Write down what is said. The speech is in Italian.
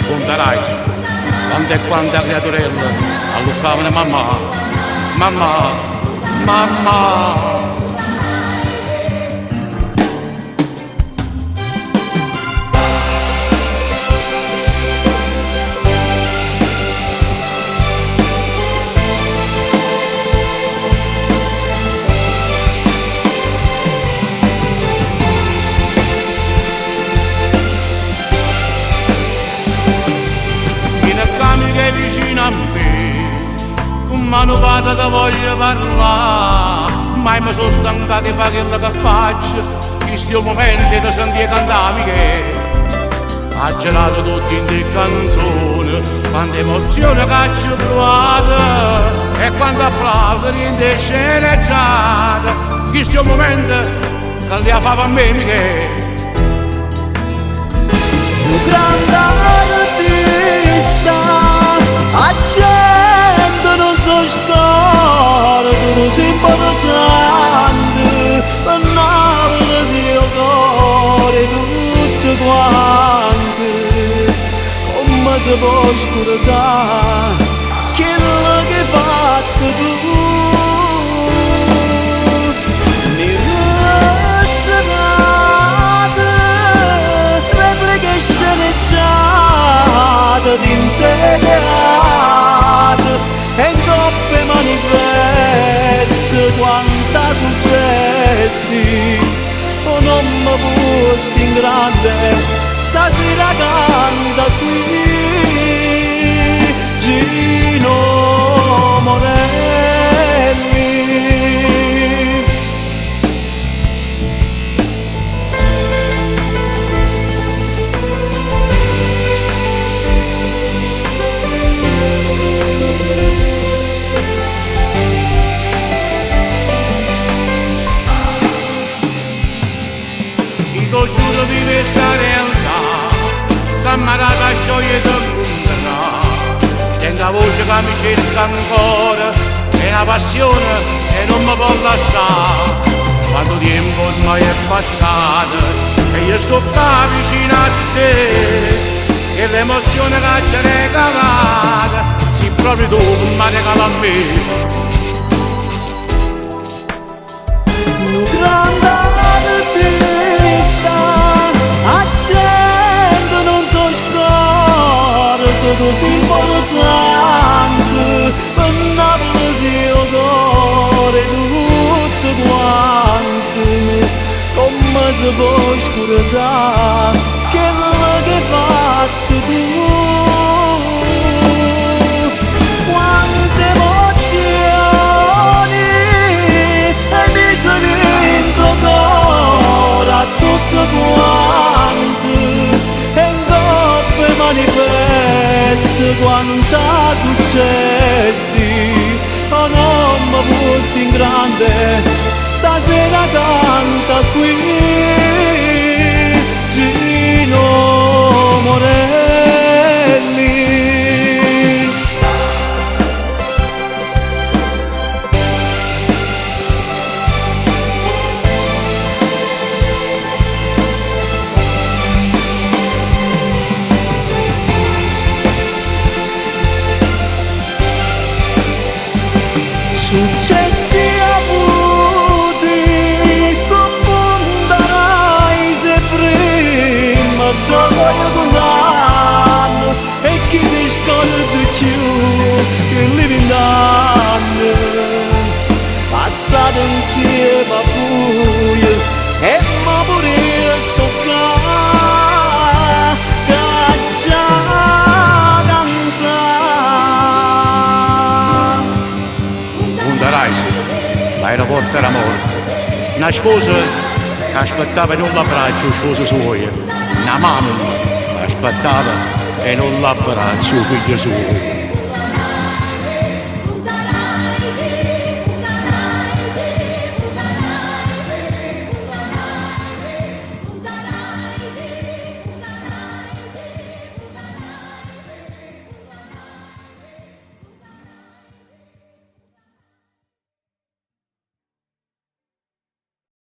Punta Rise, quando e quanta creaturella alluccavano mamma, mamma, mamma. Vicino a me, con mano vada che voglio parlare, mai mi sono stancato di fare quello che faccio, in sti momenti che senti cantare che ha gelato tutti in te canzoni, quante emozioni che ci ho provato e quanto applauso riente sceneggiato, in sti momenti che li ha fatto a me che un grande artista. A gente non so scordo, non si importante, per Napoli sia cuore tutti quanti, come si può scordare quello che hai fatto tu. Mi serate, repliche sceneggiate di e in coppe manifeste quanta successi o non mi posti in grande stasera canta qui Gino Morelli. Giuro di questa realtà, camarata gioia ti incontrerà, tengo la voce che mi cerca ancora, è una passione e non mi può lasciare, quanto tempo ormai è passato, e io sto qua vicino a te, e l'emozione che ci hai regalata, sei proprio tu che mi regala a me. Un grande artista, a gente non so scordo, tu sei importante, per Napoli sia cuore tutti quanti, come si può scordare quello che hai fatto tu. Quante emozioni hai messo dentro cuore a tutti quanti, e in coppe manifeste quanta successi, oh non mi posti in grande stasera canta qui Gino Morelli. Successi avuti con Punta Rise prima t'voglio condanno, e chi si scorda più che li 20 anni passati insieme a buio, e ma pure sto qua caccia l'aeroporto era morto, una sposa che aspettava in un abbraccio sposa sua, una mamma che aspettava in un abbraccio figlio suo.